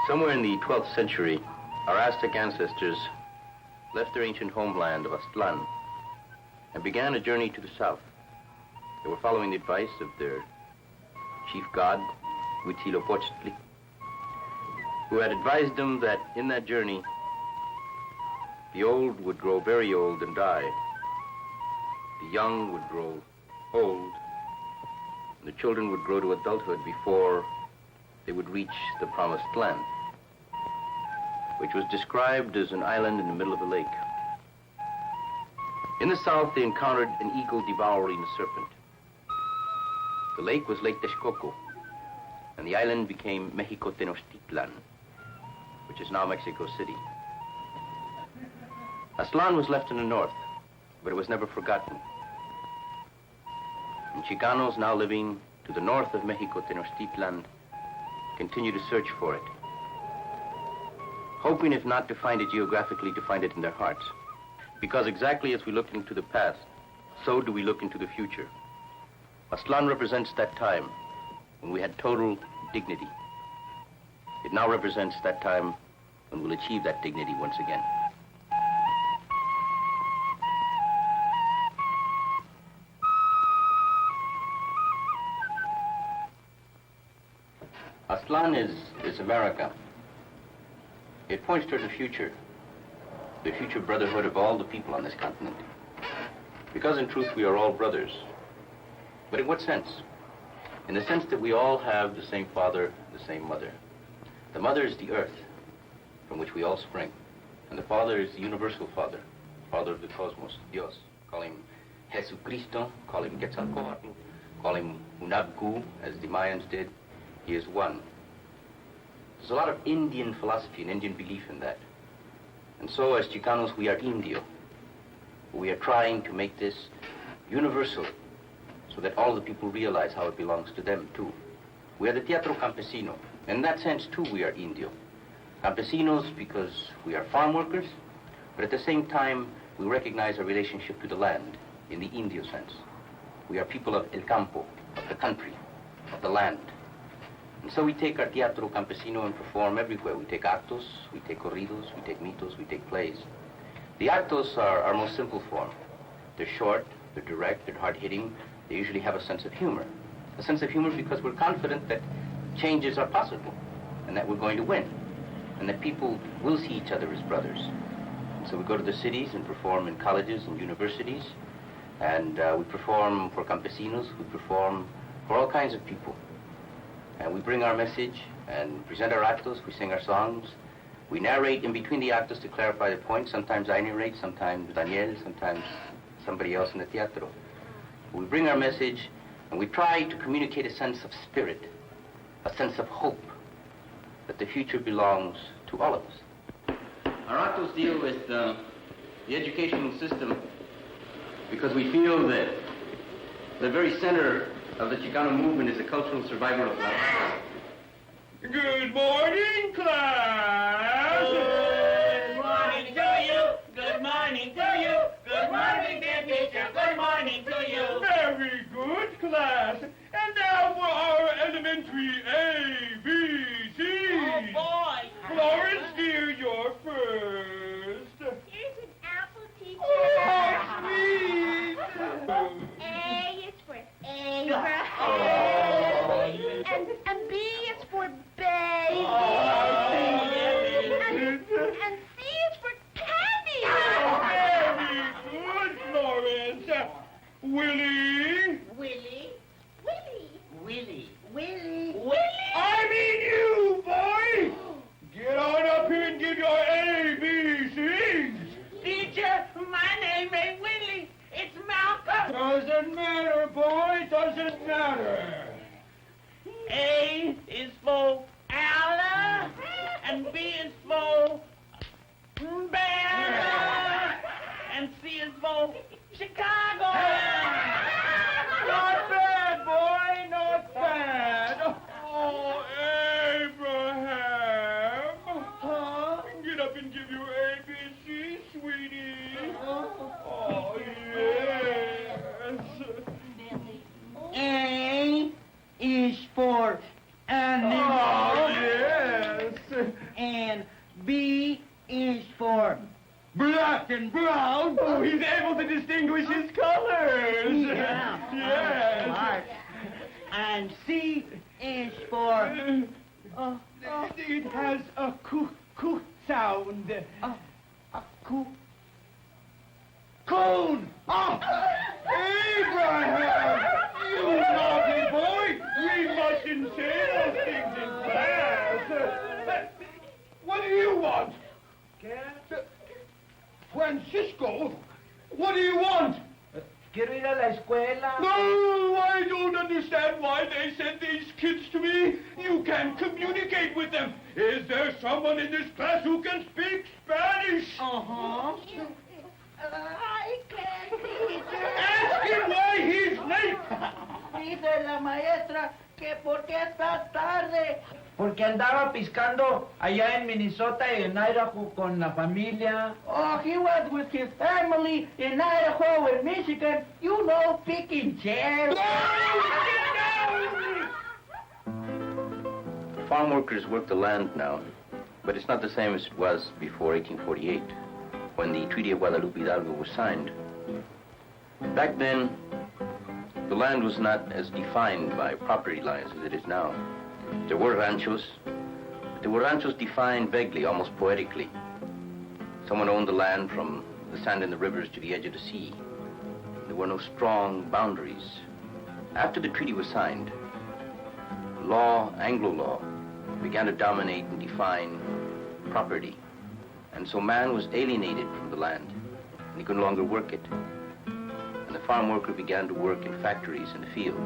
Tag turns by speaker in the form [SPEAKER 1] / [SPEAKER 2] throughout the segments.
[SPEAKER 1] Somewhere in the 12th century, our Aztec ancestors left their ancient homeland of Aztlan and began a journey to the south. They were following the advice of their chief god, Huitzilopochtli, who had advised them that in that journey, the old would grow very old and die. The young would grow old, and the children would grow to adulthood before they would reach the promised land, which was described as an island in the middle of a lake. In the south, they encountered an eagle devouring a serpent. The lake was Lake Texcoco, and the island became Mexico Tenochtitlan, which is now Mexico City. Aztlan was left in the north, but it was never forgotten. And Chicanos now living to the north of Mexico Tenochtitlan continue to search for it, hoping if not to find it geographically, to find it in their hearts. Because exactly as we look into the past, so do we look into the future. Aztlan represents that time when we had total dignity. It now represents that time when we'll achieve that dignity once again. Aztlan is America. It points toward the future brotherhood of all the people on this continent. Because in truth we are all brothers. But in what sense? In the sense that we all have the same father, the same mother. The mother is the earth, from which we all spring. And the father is the universal father, father of the cosmos, Dios. Call him Jesucristo, call him Quetzalcoatl, call him Unabgu, as the Mayans did. He is one. There's a lot of Indian philosophy and Indian belief in that. And so as Chicanos, we are Indio. We are trying to make this universal so that all the people realize how it belongs to them too. We are the Teatro Campesino. In that sense too, we are Indio. Campesinos because we are farm workers, but at the same time, we recognize our relationship to the land in the Indio sense. We are people of El Campo, of the country, of the land. And so we take our Teatro Campesino and perform everywhere. We take actos, we take corridos, we take mitos, we take plays. The actos are our most simple form. They're short, they're direct, they're hard-hitting. They usually have a sense of humor. A sense of humor because we're confident that changes are possible and that we're going to win and that people will see each other as brothers. And so we go to the cities and perform in colleges and universities, and we perform for campesinos, we perform for all kinds of people. And we bring our message and present our actos, we sing our songs. We narrate in between the actos to clarify the point. Sometimes I narrate, sometimes Daniel, sometimes somebody else in the teatro. We bring our message and we try to communicate a sense of spirit, a sense of hope, that the future belongs to all of us. Our actos deal with the educational system because we feel that the very center of the Chicano movement is the cultural survival of life.
[SPEAKER 2] Good morning, class!
[SPEAKER 3] Good morning to you! Good morning to you! Good morning, dear teacher! Good morning to you!
[SPEAKER 2] Very good, class. And now for our elementary ABCs.
[SPEAKER 3] Oh, boy!
[SPEAKER 2] Florence, dear, you're first.
[SPEAKER 4] Here's an apple, teacher.
[SPEAKER 2] Oh, how sweet!
[SPEAKER 4] A is for Abraham.
[SPEAKER 2] Oh.
[SPEAKER 4] And B is for baby.
[SPEAKER 2] Oh,
[SPEAKER 4] and C is for candy.
[SPEAKER 2] very good, Florence. Willie?
[SPEAKER 4] Willie.
[SPEAKER 3] Willie!
[SPEAKER 4] Willie.
[SPEAKER 2] I mean you, boy! Get on up here and give your ABCs.
[SPEAKER 3] Teacher, my name ain't Willie. It's Malcolm.
[SPEAKER 2] Doesn't matter, boy, doesn't matter.
[SPEAKER 3] A is for Alla, and B is for Banner, and C is for Chicago.
[SPEAKER 2] Not bad, boy, not bad. Oh, Abraham.
[SPEAKER 3] Huh?
[SPEAKER 2] Get up and give your ABC, sweetie. Oh, yes.
[SPEAKER 3] A is for animal.
[SPEAKER 2] Oh, yes. distinguishes colors.
[SPEAKER 3] Yeah.
[SPEAKER 2] Yes.
[SPEAKER 3] Smart. And C is for...
[SPEAKER 2] It has a coo sound.
[SPEAKER 3] A coo.
[SPEAKER 2] Coon! Oh! Abraham! You naughty boy! We mustn't say those things in class. What do you want? Francisco, what do you want?
[SPEAKER 3] Quiero ir a la escuela.
[SPEAKER 2] No, I don't understand why they sent these kids to me. You can communicate with them. Is there someone in this class who can speak Spanish?
[SPEAKER 3] Uh-huh.
[SPEAKER 4] I can't, teacher.
[SPEAKER 2] Ask him why he's late.
[SPEAKER 3] Dice la maestra que por qué estás tarde. Porque andaba piscando allá en Minnesota y en Idaho con la familia. Oh, he was with his family in Idaho and Michigan, you know, picking chairs.
[SPEAKER 1] Farm workers work the land now, but it's not the same as it was before 1848, when the Treaty of Guadalupe Hidalgo was signed. Back then, the land was not as defined by property lines as it is now. There were ranchos, but there were ranchos defined vaguely, almost poetically. Someone owned the land from the sand in the rivers to the edge of the sea. There were no strong boundaries. After the treaty was signed, law, Anglo law, began to dominate and define property. And so man was alienated from the land, and he could no longer work it. And the farm worker began to work in factories in the field.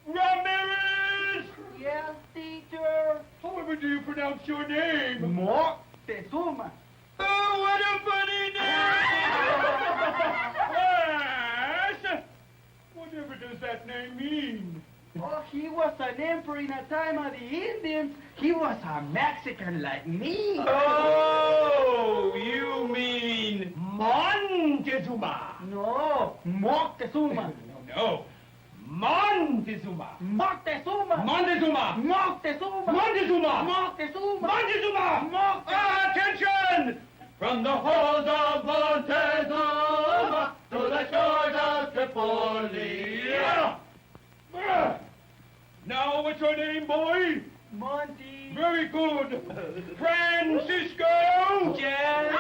[SPEAKER 2] Ramirez!
[SPEAKER 3] Yes, teacher.
[SPEAKER 2] However do you pronounce your name?
[SPEAKER 3] Moctezuma.
[SPEAKER 2] Oh, what a funny name! Class! Whatever does that name mean?
[SPEAKER 3] Oh, he was an emperor in a time of the Indians. He was a Mexican like me.
[SPEAKER 2] Oh, you mean Montezuma?
[SPEAKER 3] No, Moctezuma.
[SPEAKER 2] No. Montezuma.
[SPEAKER 3] Moctezuma.
[SPEAKER 2] Montezuma.
[SPEAKER 3] Moctezuma.
[SPEAKER 2] Montezuma.
[SPEAKER 3] Moctezuma.
[SPEAKER 2] Montezuma. Attention! From the halls of Montezuma to the shores of Tripoli. Now, what's your name, boy?
[SPEAKER 3] Monty.
[SPEAKER 2] Very good. Francisco!
[SPEAKER 3] Yes.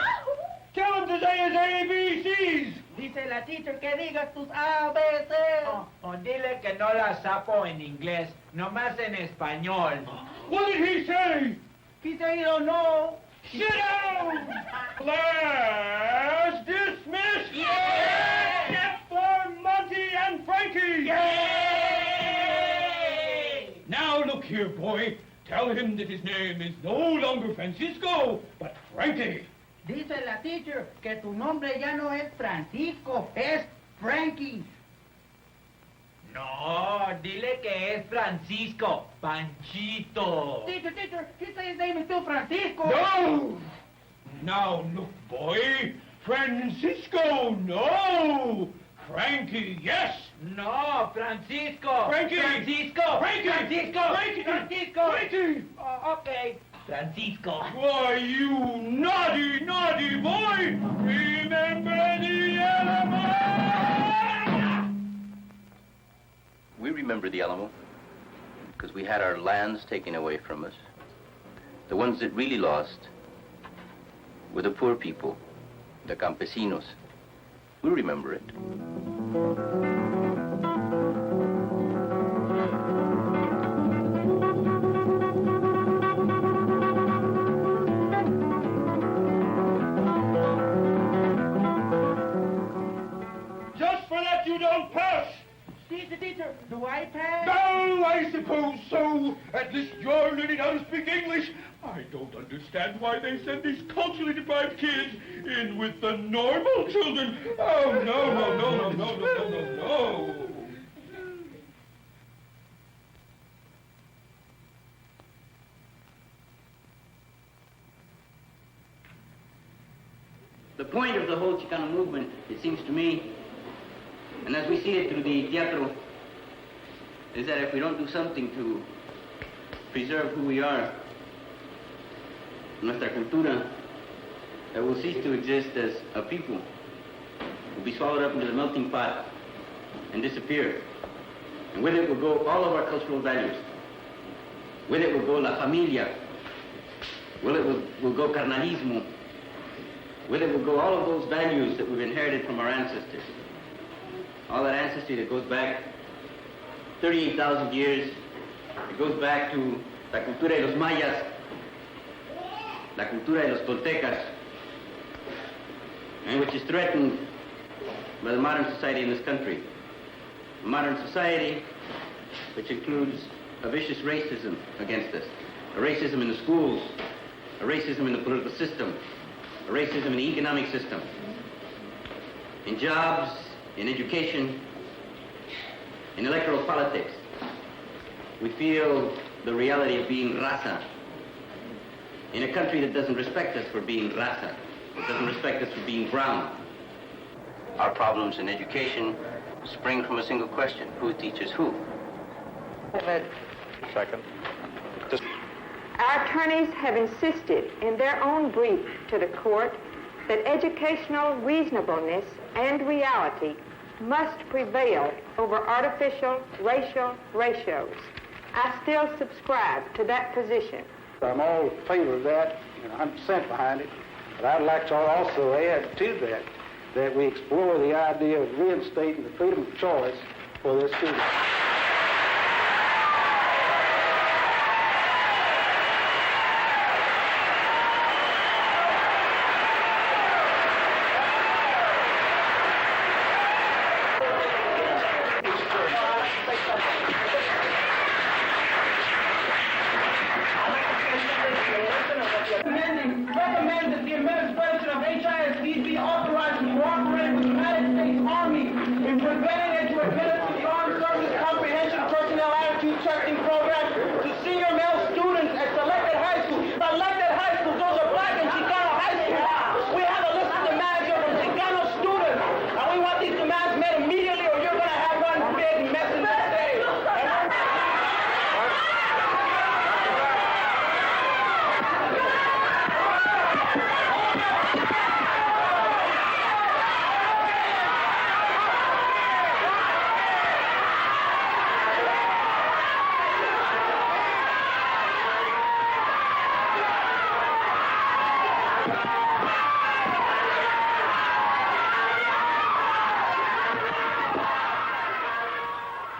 [SPEAKER 2] Tell him to say his ABCs.
[SPEAKER 3] Dice la teacher que digas tus ABC. O dile que no la sapo en inglés, nomás en español.
[SPEAKER 2] What did he say?
[SPEAKER 3] He said he don't know.
[SPEAKER 2] Sit down! Class dismissed!
[SPEAKER 3] Yay!
[SPEAKER 2] Except for Monty and Frankie!
[SPEAKER 3] Yay!
[SPEAKER 2] Now look here, boy. Tell him that his name is no longer Francisco, but Frankie.
[SPEAKER 3] Dice la teacher que tu nombre ya no es Francisco, es Frankie. No, dile que es Francisco, Panchito. Teacher, he said his name is still Francisco.
[SPEAKER 2] No! Now look, boy. Francisco, no! Frankie, yes!
[SPEAKER 3] No, Francisco.
[SPEAKER 2] Frankie!
[SPEAKER 3] Francisco.
[SPEAKER 2] Frankie!
[SPEAKER 3] Francisco.
[SPEAKER 2] Frankie!
[SPEAKER 3] Francisco.
[SPEAKER 2] Frankie!
[SPEAKER 3] Okay. Francisco.
[SPEAKER 2] Why, you naughty, naughty boy! Remember the Alamo!
[SPEAKER 1] We remember the Alamo because we had our lands taken away from us. The ones that really lost were the poor people, the campesinos. We remember it.
[SPEAKER 2] Just for that you don't pass!
[SPEAKER 3] Teacher, do I pass?
[SPEAKER 2] No, I suppose so. At least you're learning how to speak English. I don't understand why they send these culturally deprived kids in with the normal children. Oh, no.
[SPEAKER 5] The point of the whole Chicano movement, it seems to me, and as we see it through the teatro, is that if we don't do something to preserve who we are, nuestra cultura, that will cease to exist as a people, will be swallowed up into the melting pot and disappear. And with it will go all of our cultural values. With it will go la familia. With it will go carnalismo. With it will go all of those values that we've inherited from our ancestors. All that ancestry that goes back 38,000 years. It goes back to la cultura de los mayas, la cultura de los toltecas, and which is threatened by the modern society in this country. A modern society which includes a vicious racism against us, a racism in the schools, a racism in the political system, a racism in the economic system, in jobs, in education, in electoral politics. We feel the reality of being raza in a country that doesn't respect us for being raza, that doesn't respect us for being brown.
[SPEAKER 1] Our problems in education spring from a single question: who teaches who?
[SPEAKER 6] Second.
[SPEAKER 7] Our attorneys have insisted in their own brief to the court that educational reasonableness and reality must prevail over artificial racial ratios. I still subscribe to that position.
[SPEAKER 8] I'm all in favor of that, and 100% behind it. But I'd like to also add to that we explore the idea of reinstating the freedom of choice for their students.
[SPEAKER 3] Recommend that the administration of HISD be authorized to cooperate with the United States Army in preventing and to administer the Armed Services Comprehension Personnel Attitude Testing Program to senior male students at selected high schools. Selected high schools, those are black and Chicano high schools. We have a list of demands here from Chicano students, and we want these demands met immediately, or you're going to have one big mess in this state.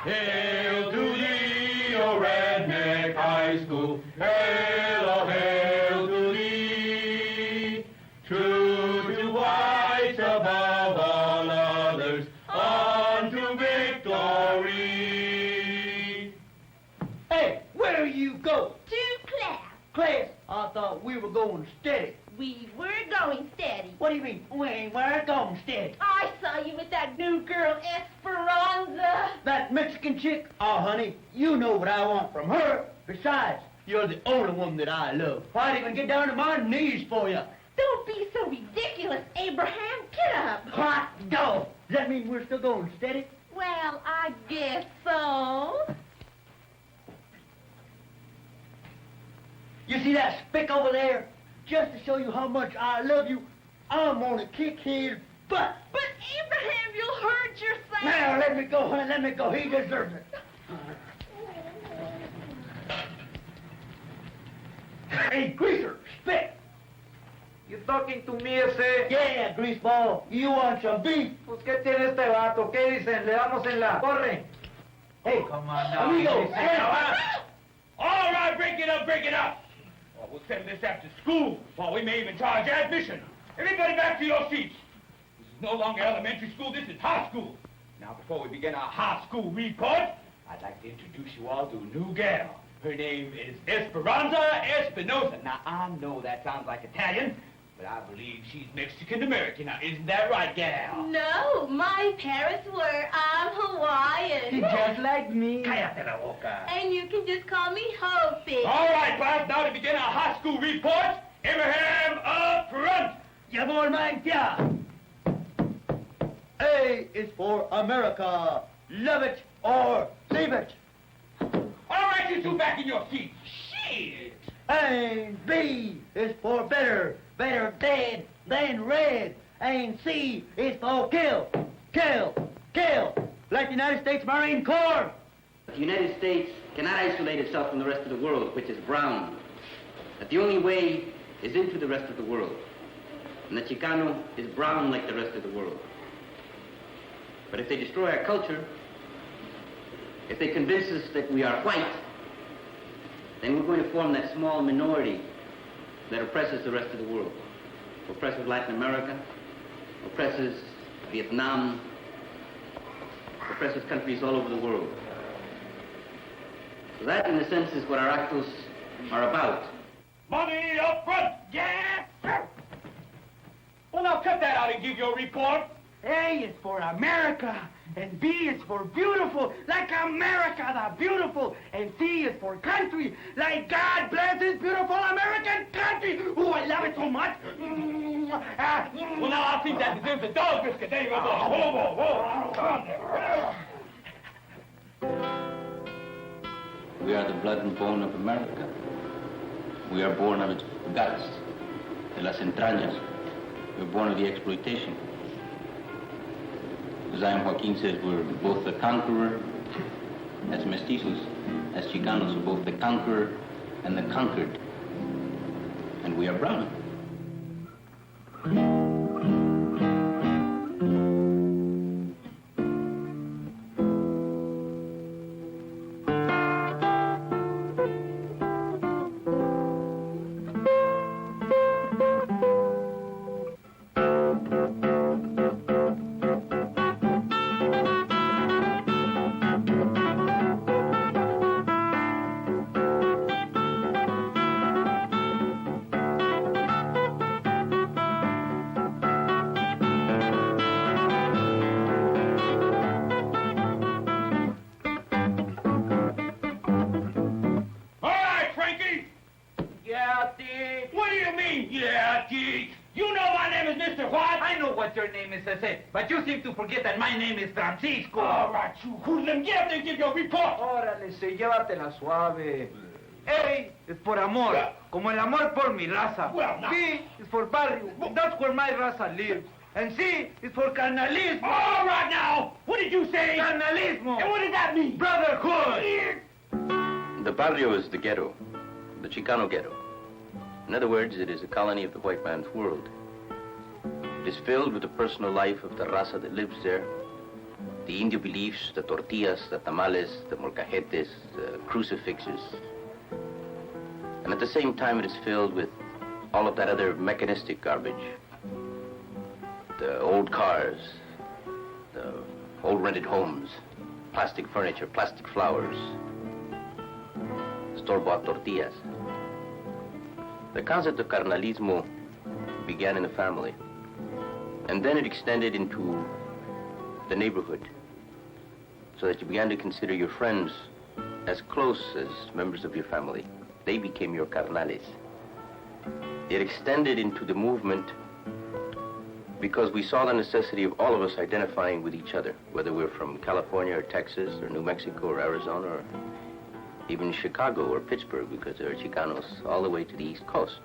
[SPEAKER 2] Hail to thee, O Redneck High School. Hail, oh, hail to thee. True to whites above all others, on to victory.
[SPEAKER 3] Hey, where you go?
[SPEAKER 4] To class.
[SPEAKER 3] Class, I thought we were going steady.
[SPEAKER 4] We were going steady.
[SPEAKER 3] What do you mean, we were going steady?
[SPEAKER 4] I saw you with that new girl, Esperanza.
[SPEAKER 3] That Mexican chick? Oh, honey, you know what I want from her. Besides, you're the only one that I love. I'd even get down to my knees for you.
[SPEAKER 4] Don't be so ridiculous, Abraham. Get up.
[SPEAKER 3] Hot dog. Does that mean we're still going steady?
[SPEAKER 4] Well, I guess so.
[SPEAKER 3] You see that spick over there? Just to show you how much I love you, I'm gonna kick his butt.
[SPEAKER 4] But, Abraham, you'll hurt yourself.
[SPEAKER 3] Now, let me go, honey, let me go. He deserves it. Hey, Greaser, spit.
[SPEAKER 9] You talking to me, ese?
[SPEAKER 3] Yeah, greaseball. You want some beef?
[SPEAKER 9] Pues, ¿qué tiene este vato? ¿Qué dicen? Le damos en la... ¡Corre!
[SPEAKER 3] Hey,
[SPEAKER 9] Come on now.
[SPEAKER 3] amigo.
[SPEAKER 2] Hey, all right, break it up, break it up. Well, we'll settle this after school, while we may even charge admission. Everybody back to your seats. This is no longer elementary school, this is high school. Now, before we begin our high school report, I'd like to introduce you all to a new gal. Her name is Esperanza Espinosa. Now, I know that sounds like Italian, but I believe she's Mexican-American. Now, isn't that right, gal?
[SPEAKER 4] No, my parents were. I'm Hawaiian.
[SPEAKER 3] Just like me.
[SPEAKER 2] Cállate la boca.
[SPEAKER 4] And you can just call me Hopi.
[SPEAKER 2] All right, class, now to begin our high school report. Abraham up front.
[SPEAKER 3] Ya voy. Formancia. A is for America. Love it or leave it.
[SPEAKER 2] All right, you two back in your seats. Shit!
[SPEAKER 3] And B is for better. Better dead than red. And C is for kill. Kill. Kill. Like the United States Marine Corps.
[SPEAKER 5] The United States cannot isolate itself from the rest of the world, which is brown. That the only way is into the rest of the world. And the Chicano is brown like the rest of the world. But if they destroy our culture, if they convince us that we are white, then we're going to form that small minority that oppresses the rest of the world. Oppresses Latin America, oppresses Vietnam, oppresses countries all over the world. So that, in a sense, is what our actos are about.
[SPEAKER 2] Money up front! Yeah! Well, now cut that out and give your report.
[SPEAKER 3] A is for America, and B is for beautiful, like America the beautiful, and C is for country, like God bless this beautiful American country. Oh, I love it so much.
[SPEAKER 2] Well, now I think that deserves a dog biscuit. There you go. Whoa, whoa, whoa. Come on there.
[SPEAKER 1] We are the blood and bone of America. We are born of its guts, de las entrañas. We're born of the exploitation. As Joaquin says, we're both the conqueror, as mestizos, as Chicanos, we're both the conqueror and the conquered. And we are brown.
[SPEAKER 9] But you seem to forget that my name is Francisco.
[SPEAKER 2] All right, you hoodlum, get up there and give your report.
[SPEAKER 9] Órale, sí, llévatela suave. A is for amor, como el amor por mi raza.
[SPEAKER 2] Well, now.
[SPEAKER 9] B is for barrio, that's where my raza lives. And C is for carnalismo.
[SPEAKER 2] All right, now. What did you say?
[SPEAKER 9] Carnalismo.
[SPEAKER 2] And what does that mean?
[SPEAKER 9] Brotherhood.
[SPEAKER 1] The barrio is the ghetto, the Chicano ghetto. In other words, it is a colony of the white man's world. It is filled with the personal life of the raza that lives there, the Indio beliefs, the tortillas, the tamales, the molcajetes, the crucifixes. And at the same time, it is filled with all of that other mechanistic garbage. The old cars, the old rented homes, plastic furniture, plastic flowers, store-bought tortillas. The concept of carnalismo began in the family. And then it extended into the neighborhood, so that you began to consider your friends as close as members of your family. They became your carnales. It extended into the movement because we saw the necessity of all of us identifying with each other, whether we're from California or Texas or New Mexico or Arizona or even Chicago or Pittsburgh, because there are Chicanos all the way to the East Coast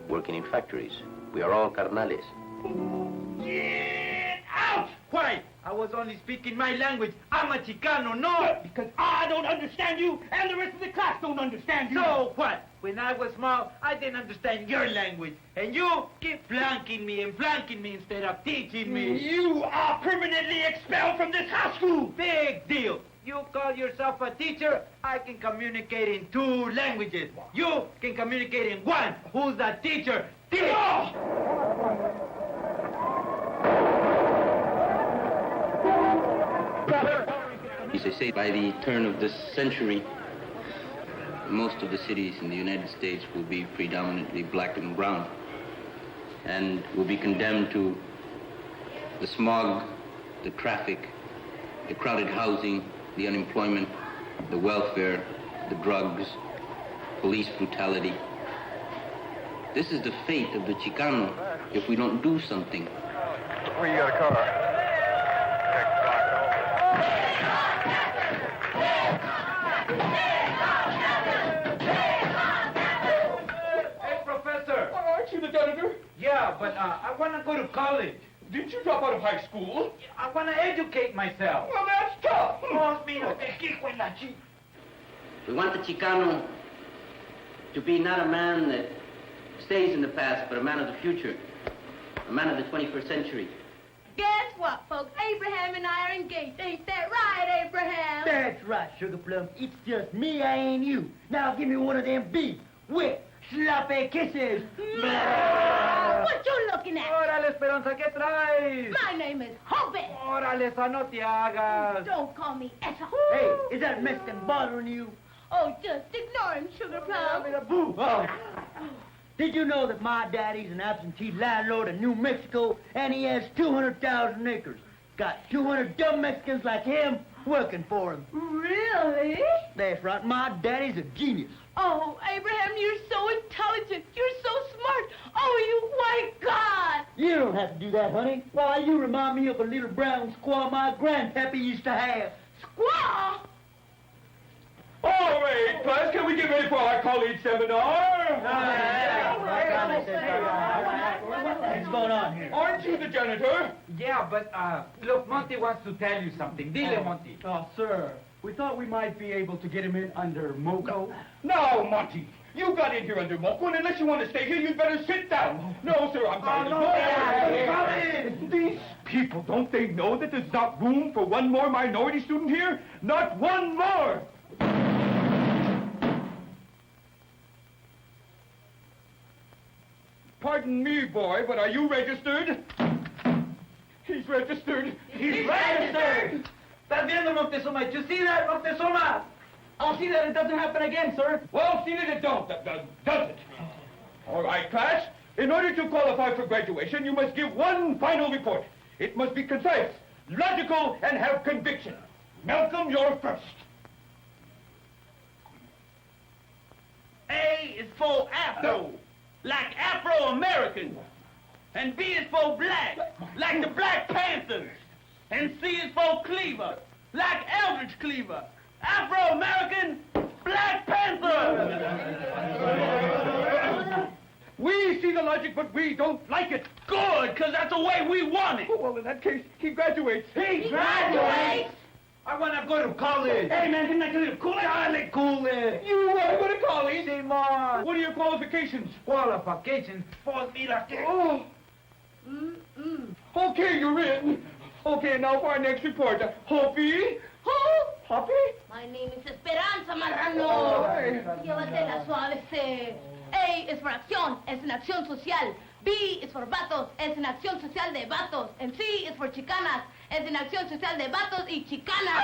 [SPEAKER 1] working in factories. We are all carnales.
[SPEAKER 2] Get out!
[SPEAKER 9] Why? I was only speaking my language. I'm a Chicano, no?
[SPEAKER 2] Because I don't understand you, and the rest of the class don't understand you.
[SPEAKER 9] So what? When I was small, I didn't understand your language. And you keep flanking me instead of teaching me.
[SPEAKER 2] You are permanently expelled from this high school.
[SPEAKER 9] Big deal. You call yourself a teacher, I can communicate in 2 languages. You can communicate in 1. Who's the teacher?
[SPEAKER 5] As I say, by the turn of this century, most of the cities in the United States will be predominantly black and brown, and will be condemned to the smog, the traffic, the crowded housing, the unemployment, the welfare, the drugs, police brutality, This is the fate of the Chicano if we don't do something.
[SPEAKER 6] Where you got a car?
[SPEAKER 9] Hey, Professor.
[SPEAKER 2] Aren't you the janitor?
[SPEAKER 9] Yeah, but I want to go to college.
[SPEAKER 2] Didn't you drop out of high school?
[SPEAKER 9] I want to educate myself.
[SPEAKER 2] Well, that's tough.
[SPEAKER 5] We want the Chicano to be not a man that stays in the past, but a man of the future, a man of the 21st century.
[SPEAKER 4] Guess what, folks? Abraham and I are engaged. Ain't that right, Abraham?
[SPEAKER 10] That's right, Sugar Plum. It's just me, I ain't you. Now give me one of them big, wet, sloppy kisses.
[SPEAKER 4] What you looking at?
[SPEAKER 9] Órale, Esperanza, ¿qué traes?
[SPEAKER 4] My name is Hobby.
[SPEAKER 9] Órale, esa no te hagas.
[SPEAKER 4] Don't call me Essa.
[SPEAKER 10] Hey, is that Mexican bothering you?
[SPEAKER 4] Oh, just ignore him, Sugar Plum.
[SPEAKER 10] Boo! Oh. Did you know that my daddy's an absentee landlord in New Mexico, and he has 200,000 acres? Got 200 dumb Mexicans like him working for him.
[SPEAKER 4] Really?
[SPEAKER 10] That's right, my daddy's a genius.
[SPEAKER 4] Oh, Abraham, you're so intelligent. You're so smart. Oh, you white God.
[SPEAKER 10] You don't have to do that, honey. Why, you remind me of a little brown squaw my grandpappy used to have.
[SPEAKER 4] Squaw?
[SPEAKER 2] All right, class, can we get ready for our college seminar?
[SPEAKER 10] What's going on here?
[SPEAKER 2] Aren't you the janitor?
[SPEAKER 9] Yeah, but, look, Monty wants to tell you something. Dile, Monty.
[SPEAKER 11] Oh, sir, we thought we might be able to get him in under MOCO.
[SPEAKER 2] No, Monty. You got in here under Moco, and unless you want to stay here, you'd better sit down. No, sir, I'm sorry.
[SPEAKER 9] Come in.
[SPEAKER 2] These people, don't they know that there's not room for one more minority student here? Not one more! Pardon me, boy, but are you registered? He's registered.
[SPEAKER 9] He's registered. ¿Estás viendo, Moctezuma? Did you see that, Moctezuma?
[SPEAKER 11] I'll see that it doesn't happen again, sir.
[SPEAKER 2] Well, see that it does it? All right, class. In order to qualify for graduation, you must give one final report. It must be concise, logical, and have conviction. Malcolm, you're first.
[SPEAKER 9] A is for Afro, like Afro-Americans. And B is for black, like the Black Panthers. And C is for Cleaver, like Eldridge Cleaver. Afro-American, Black Panther!
[SPEAKER 2] We see the logic, but we don't like it.
[SPEAKER 9] Good, because that's the way we want it.
[SPEAKER 2] Oh, well, in that case, he graduates.
[SPEAKER 9] He graduates? I want to go to college.
[SPEAKER 11] Hey, man, can I go to college?
[SPEAKER 9] Charlie Coolidge.
[SPEAKER 2] You want to go to college?
[SPEAKER 9] Simon.
[SPEAKER 2] What are your qualifications?
[SPEAKER 9] Qualifications? For me like that.
[SPEAKER 2] Oh. Okay, you're in. Okay, now for our next report. Hoppy?
[SPEAKER 4] Who?
[SPEAKER 2] Hoppy?
[SPEAKER 4] My name is Esperanza Marrano.
[SPEAKER 2] Oh.
[SPEAKER 4] Llévatela suave, C. A es for acción, es en acción social. B is for vatos, es en acción social de vatos. And C is for chicanas, es en acción social de vatos y chicanas.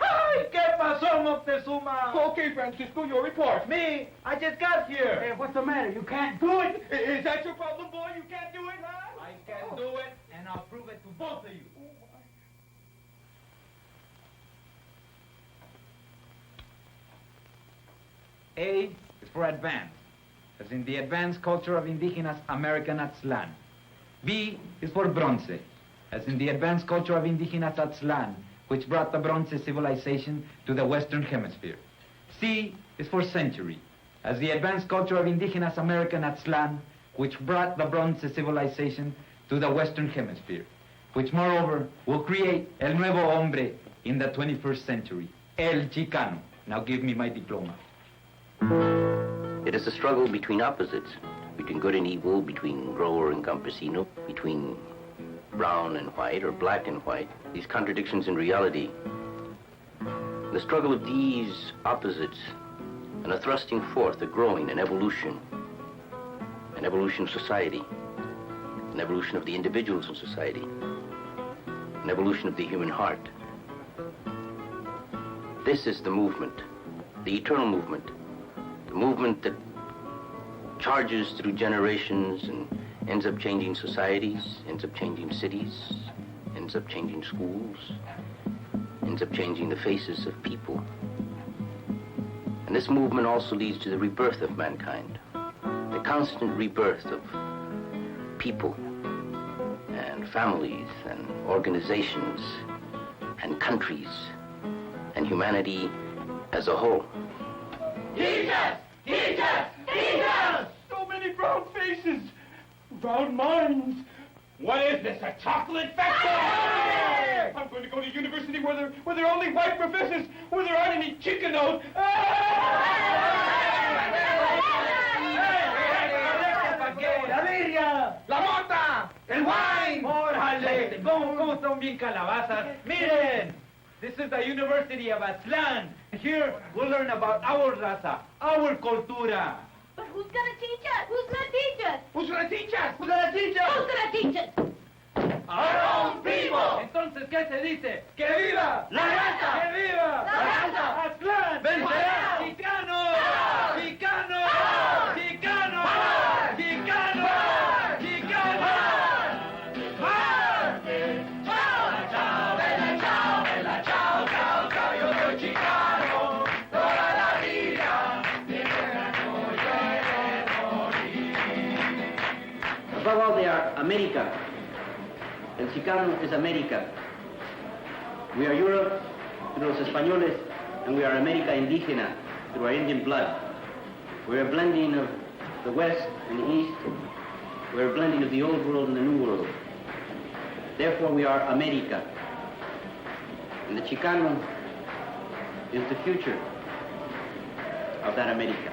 [SPEAKER 9] Ay, ¿qué pasó, Moctezuma?
[SPEAKER 2] Okay, Francisco, your report.
[SPEAKER 9] Me, I just got here.
[SPEAKER 11] Hey, what's the matter? You can't do it?
[SPEAKER 2] Is that your problem, boy? You can't do it, huh?
[SPEAKER 9] I can do it, and I'll prove it to both of you. A is for advance, as in the advanced culture of indigenous American Aztlan. B is for bronze, as in the advanced culture of indigenous Aztlan, which brought the bronze civilization to the Western Hemisphere. C is for century, as the advanced culture of indigenous American Aztlan, which brought the bronze civilization to the Western Hemisphere, which moreover will create el nuevo hombre in the 21st century, el Chicano. Now give me my diploma.
[SPEAKER 1] It is a struggle between opposites, between good and evil, between grower and campesino, between brown and white or black and white, these contradictions in reality. The struggle of these opposites and a thrusting forth, a growing, an evolution of society, an evolution of the individuals in society, an evolution of the human heart. This is the movement, the eternal movement, the movement that charges through generations and ends up changing societies, ends up changing cities, ends up changing schools, ends up changing the faces of people. And this movement also leads to the rebirth of mankind. the constant rebirth of people and families and organizations and countries and humanity as a whole.
[SPEAKER 2] Teach us! Teach us! Teach us! So many brown faces, brown minds. What is this, a chocolate factory? I'm going to go to university where there are only white professors, where there aren't any Chicanos.
[SPEAKER 9] La birria, la mota, el wine. ¡Órale! ¿Cómo son bien calabazas? Miren, this is the University of Aztlan. Here we'll learn about our raza, our cultura.
[SPEAKER 4] But who's gonna teach us? Who's gonna teach us?
[SPEAKER 2] Who's going to teach us?
[SPEAKER 9] Who's gonna teach us?
[SPEAKER 4] Who's gonna teach us?
[SPEAKER 2] Our own people!
[SPEAKER 9] Entonces, ¿qué se dice? ¡Que viva
[SPEAKER 2] la raza!
[SPEAKER 9] ¡Que viva
[SPEAKER 4] la raza!
[SPEAKER 9] ¡Aztlán!
[SPEAKER 2] ¡Vencerá!
[SPEAKER 9] ¡Chicano! ¡Chicano! ¡Chicano! ¡Chicano! ¡Chicano!
[SPEAKER 2] Chao, chao, bella, chao, chao, chao, yo soy chicano, toda la vida, mi verano yo he de morir.
[SPEAKER 5] Above all, they are America. El Chicano is America. We are Europe through los españoles, and we are America indígena through our Indian blood. We're a blending of the West and the East. We're a blending of the Old World and the New World. Therefore, we are America. And the Chicano is the future of that America.